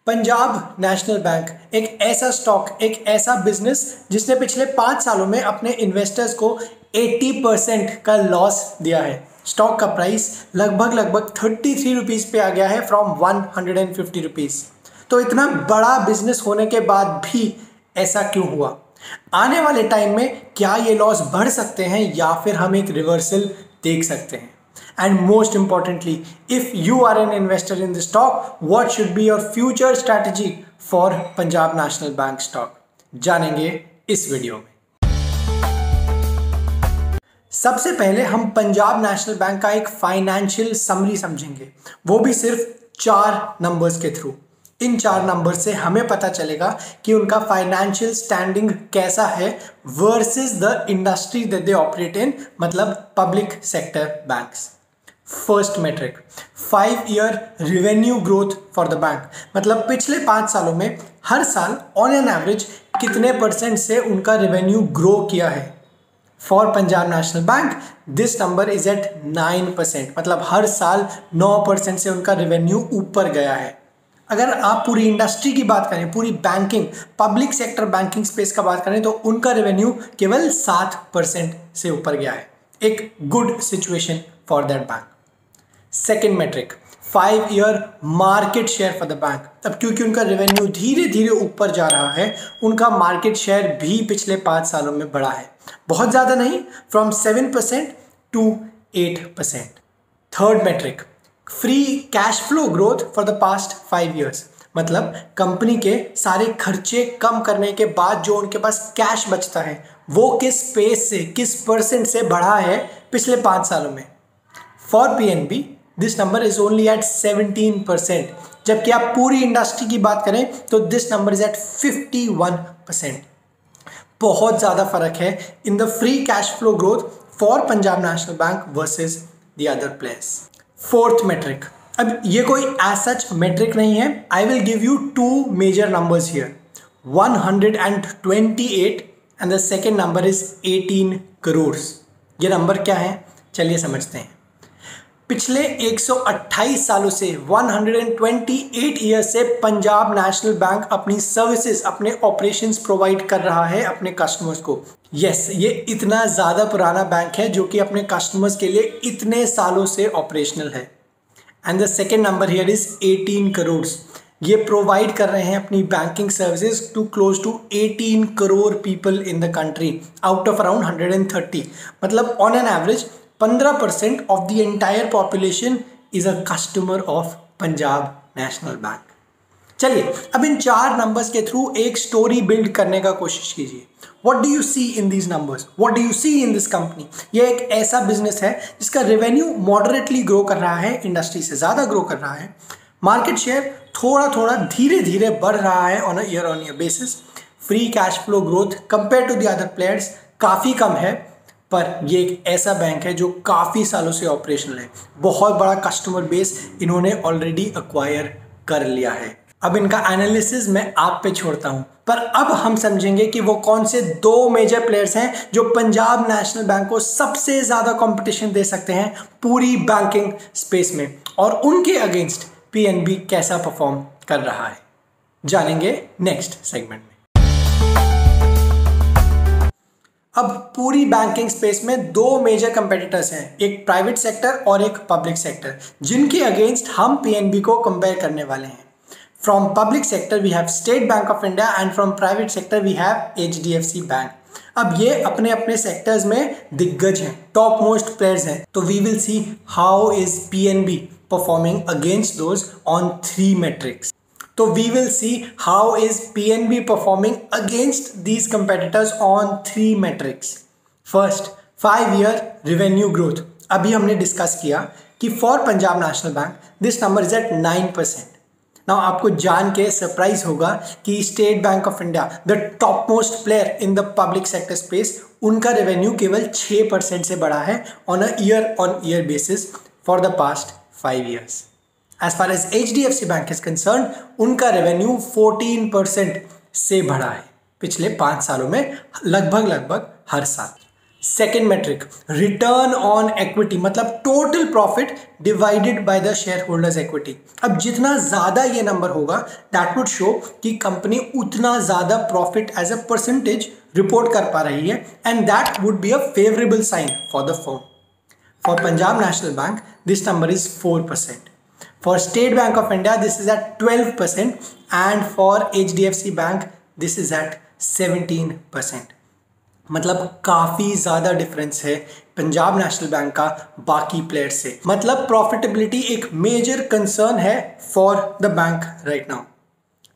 Punjab national bank एक ऐसा stock, एक ऐसा बिजनेस जिसने पिछले 5 सालों में अपने इन्वेस्टर्स को 80% का लॉस दिया है। स्टॉक का प्राइस लगभग 33 रुपीज़ पे आ गया है फ्रॉम 150 रुपीज़। तो इतना बड़ा बिजनेस होने के बाद भी ऐसा क्यों हुआ? आने वाले टाइम में क्या ये लॉस बढ़ सकते हैं या फिर हम एक रिवर्सल देख सकते हैं? And most importantly, if you are an investor in the stock, what should be your future strategy for Punjab National Bank stock? जानेंगे इस वीडियो में। सबसे पहले हम पंजाब नेशनल बैंक का एक फाइनेंशियल समरी समझेंगे, वो भी सिर्फ 4 नंबर्स के थ्रू। इन 4 नंबर से हमें पता चलेगा कि उनका फाइनेंशियल स्टैंडिंग कैसा है versus the industry that they operate in, मतलब public sector banks. First metric 5-year revenue growth for the bank, मतलब पिछले 5 सालों में हर साल ऑन एन एवरेज कितने % से उनका रेवेन्यू ग्रो किया है। For Punjab national bank this number is at 9%, मतलब हर साल 9% से उनका रेवेन्यू ऊपर गया है। अगर आप पूरी इंडस्ट्री की बात करें, पूरी banking public sector banking space का बात करें, तो उनका रेवेन्यू केवल 7% से ऊपर गया है। एक good situation for that bank. Second metric 5-year market share for the bank. अब क्योंकि उनका रेवेन्यू धीरे धीरे ऊपर जा रहा है, उनका मार्केट शेयर भी पिछले 5 सालों में बढ़ा है, बहुत ज़्यादा नहीं, from 7% to 8%। Third metric free cash flow growth for the past 5 years, मतलब कंपनी के सारे खर्चे कम करने के बाद जो उनके पास कैश बचता है वो किस पेस से, किस % से बढ़ा है पिछले 5 सालों में। For PNB this number is only at 17%, जबकि आप पूरी इंडस्ट्री की बात करें तो दिस नंबर इज एट 51%। बहुत ज़्यादा फर्क है in the free cash flow growth for Punjab national bank versus the other players. Fourth metric, अब ये कोई एज सच मेट्रिक नहीं है, I will give you 2 major numbers here, 128 and the second number is 18 crore. ये नंबर क्या है चलिए समझते हैं। पिछले 128 सालों से 128 ईयर से पंजाब नेशनल बैंक अपनी सर्विसेज, अपने ऑपरेशंस प्रोवाइड कर रहा है अपने कस्टमर्स को। यस, ये इतना ज़्यादा पुराना बैंक है जो कि अपने कस्टमर्स के लिए इतने सालों से ऑपरेशनल है। And the second number here is 18 crore. ये प्रोवाइड कर रहे हैं अपनी banking services to close to 18 crore people in the country out of around 130, मतलब on an average 15% of the entire population is a customer of Punjab national bank. चलिए अब इन 4 numbers के थ्रू एक स्टोरी बिल्ड करने का कोशिश कीजिए। What do you see in these numbers, what do you see in this company? ये एक ऐसा बिजनेस है जिसका रेवेन्यू मॉडरेटली ग्रो कर रहा है, इंडस्ट्री से ज़्यादा ग्रो कर रहा है, मार्केट शेयर थोड़ा धीरे धीरे बढ़ रहा है on a year on year basis, free cash flow growth compare to the other players काफ़ी कम है, पर ये एक ऐसा बैंक है जो काफ़ी सालों से ऑपरेशनल है, बहुत बड़ा कस्टमर बेस इन्होंने ऑलरेडी एक्वायर कर लिया है। अब इनका एनालिसिस मैं आप पे छोड़ता हूं, पर अब हम समझेंगे कि वो कौन से 2 मेजर प्लेयर्स हैं जो पंजाब नेशनल बैंक को सबसे ज़्यादा कंपटीशन दे सकते हैं पूरी बैंकिंग स्पेस में, और उनके अगेंस्ट पीएनबी कैसा परफॉर्म कर रहा है, जानेंगे नेक्स्ट सेगमेंट में। अब पूरी बैंकिंग स्पेस में 2 मेजर कंपेटिटर्स हैं, एक प्राइवेट सेक्टर और एक पब्लिक सेक्टर, जिनके अगेंस्ट हम पीएनबी को कंपेयर करने वाले हैं। From public sector we have state bank of India and from private sector we have HDFC bank. अब ये अपने अपने सेक्टर्स में दिग्गज हैं, टॉप मोस्ट प्लेयर्स हैं, तो we will see how is PNB performing against those on 3 metrics. तो we will see how is PNB performing against these competitors on 3 metrics. First, 5-year revenue growth. अभी हमने discuss किया कि for Punjab national bank this number is at 9%. Now आपको जान के surprise होगा कि state bank of India, the top most player in the public sector space, उनका रेवेन्यू केवल 6% से बढ़ा है on a year on year basis for the past 5 years. As far as HDFC Bank is concerned, उनका revenue 14% से बढ़ा है पिछले 5 सालों में, लगभग हर साल। Second metric return on equity, मतलब total profit divided by the shareholders equity. अब जितना ज्यादा ये नंबर होगा दैट वुड शो कि कंपनी उतना ज्यादा profit as a percentage report कर पा रही है, and that would be a favourable sign for the firm. For Punjab national bank this number is 4%. For State Bank of India, this is at 12%, and for HDFC Bank, this is at 17%. मतलब काफी ज्यादा difference है Punjab national bank का बाकी players से। मतलब profitability एक major concern है for the bank right now.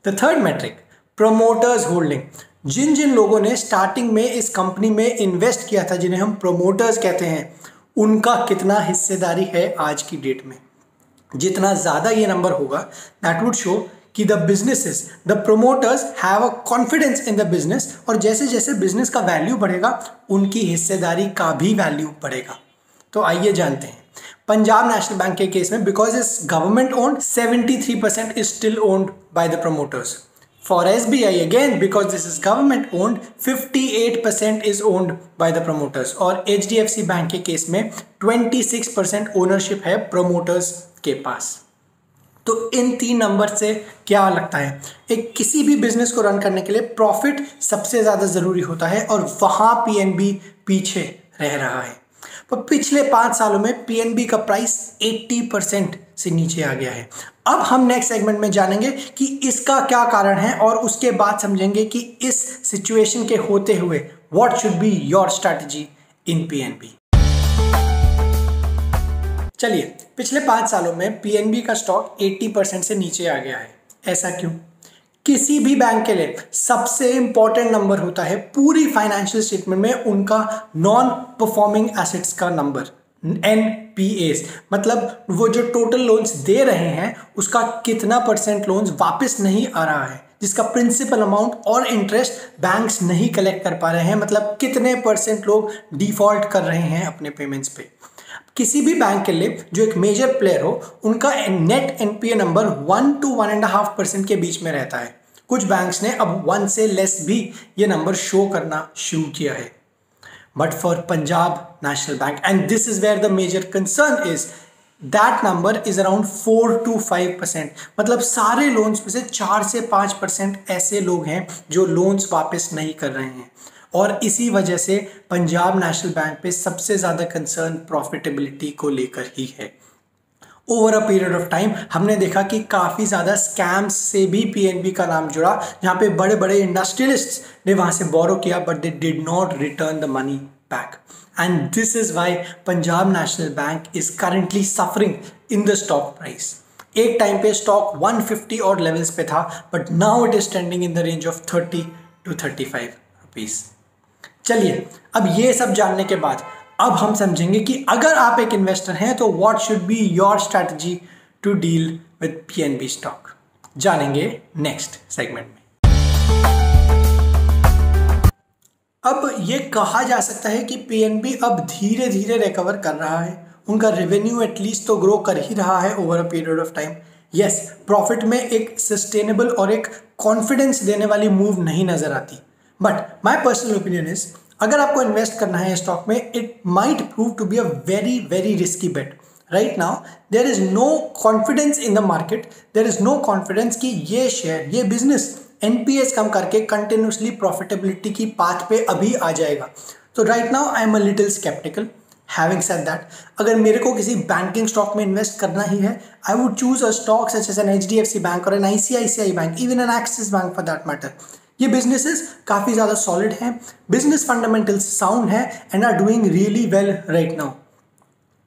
The third metric promoters holding, जिन जिन लोगों ने स्टार्टिंग में इस कंपनी में इन्वेस्ट किया था, जिन्हें हम प्रोमोटर्स कहते हैं, उनका कितना हिस्सेदारी है आज की डेट में। जितना ज्यादा ये नंबर होगा दैट वुड शो कि the businesses, the promoters have a confidence in the business, और जैसे जैसे बिजनेस का वैल्यू बढ़ेगा उनकी हिस्सेदारी का भी वैल्यू बढ़ेगा। तो आइए जानते हैं पंजाब नेशनल बैंक के केस में, because is government owned, 73% is still owned by the promoters. For SBI again, because this is government owned, 58% is owned by the promoters, और HDFC बैंक के केस में 26% ओनरशिप है प्रोमोटर्स के पास। तो इन 3 number से क्या लगता है, एक किसी भी बिजनेस को रन करने के लिए प्रॉफिट सबसे ज्यादा जरूरी होता है, और वहां PNB पीछे रह रहा है। पर पिछले 5 सालों में PNB का प्राइस 80% से नीचे आ गया है। अब हम नेक्स्ट सेगमेंट में जानेंगे कि इसका क्या कारण है, और उसके बाद समझेंगे कि इस सिचुएशन के होते हुए what should be your strategy in PNB। चलिए, पिछले 5 सालों में PNB का स्टॉक 80% से नीचे आ गया है। ऐसा क्यों? किसी भी बैंक के लिए सबसे इंपॉर्टेंट नंबर होता है पूरी फाइनेंशियल स्टेटमेंट में उनका नॉन परफॉर्मिंग एसेट्स का नंबर, NPAs, मतलब वो जो टोटल लोन्स दे रहे हैं उसका कितना % लोन्स वापस नहीं आ रहा है, जिसका प्रिंसिपल अमाउंट और इंटरेस्ट बैंक्स नहीं कलेक्ट कर पा रहे हैं, मतलब कितने % लोग डिफॉल्ट कर रहे हैं अपने पेमेंट्स पे। किसी भी बैंक के लिए जो एक मेजर प्लेयर हो, उनका नेट NPA नंबर 1 to 1.5% के बीच में रहता है। कुछ बैंक्स ने अब 1 से लेस भी ये नंबर शो करना शुरू किया है। But for Punjab national bank, and this is where the major concern is, that number is around 4 to 5%। मतलब सारे लोन्स में से 4 से 5% ऐसे लोग हैं जो लोन्स वापस नहीं कर रहे हैं, और इसी वजह से पंजाब नेशनल बैंक पे सबसे ज्यादा कंसर्न प्रॉफिटेबिलिटी को लेकर ही है। Over a period of time हमने देखा कि काफी ज्यादा स्कैम्स से भी PNB का नाम जुड़ा, जहां पे बड़े बड़े इंडस्ट्रियलिस्ट्स ने वहां से बोरो किया, but they did not return the money back, and this is why Punjab national bank is currently suffering in the stock price. एक टाइम पे स्टॉक 150 और लेवल्स पे था, but now it is trending in the range of 30 to 35 rupees. चलिए, अब ये सब जानने के बाद अब हम समझेंगे कि अगर आप एक इन्वेस्टर हैं तो what should be your strategy to deal with PNB stock, जानेंगे नेक्स्ट सेगमेंट में। अब ये कहा जा सकता है कि PNB अब धीरे धीरे रिकवर कर रहा है, उनका रेवेन्यू एटलीस्ट तो ग्रो कर ही रहा है over a period of time. Yes, profit में एक सस्टेनेबल और एक कॉन्फिडेंस देने वाली मूव नहीं नजर आती, but my personal opinion is, अगर आपको इन्वेस्ट करना है स्टॉक में, it might prove to be a very very risky bet. Right now there is no confidence in the market, there is no confidence कि ये शेयर, ये business NPAs कम करके continuously profitability की पाथ पे अभी आ जाएगा। तो right now I am a little sceptical. Having said that, अगर मेरे को किसी बैंकिंग स्टॉक में इन्वेस्ट करना ही है, I would choose a stock such as an HDFC bank और an ICICI bank, even an Axis bank for that matter. ये बिजनेसेस काफी ज्यादा सॉलिड हैं, बिजनेस फंडामेंटल्स साउंड है, and are doing really well right now.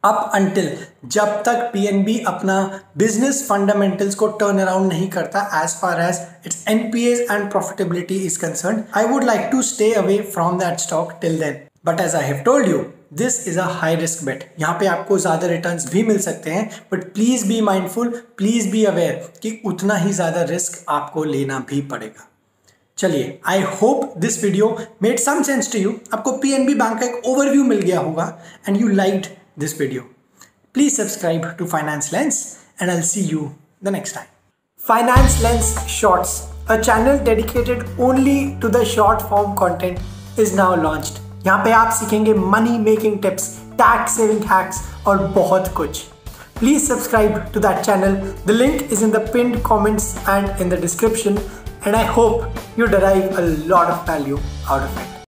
Up until जब तक PNB अपना business fundamentals को टर्न अराउंड नहीं करता as far as its NPAs and profitability is concerned, I would like to stay away from that stock till then. But as I have told you, this is a high risk bet. यहाँ पे आपको ज्यादा returns भी मिल सकते हैं, but please be mindful, please be aware कि उतना ही ज्यादा रिस्क आपको लेना भी पड़ेगा। चलिए, I hope this video made some sense to you. आपको PNB बैंक का एक ओवरव्यू मिल गया होगा and you liked this video. Please subscribe to finance lens and I will see you the next time. Finance lens shorts, a channel dedicated only to the short form content, is now launched. यहाँ पे आप सीखेंगे money making tips, tax saving hacks और बहुत कुछ। Please subscribe to that channel. The link is in the pinned comments and in the description, and I hope you derive a lot of value out of it.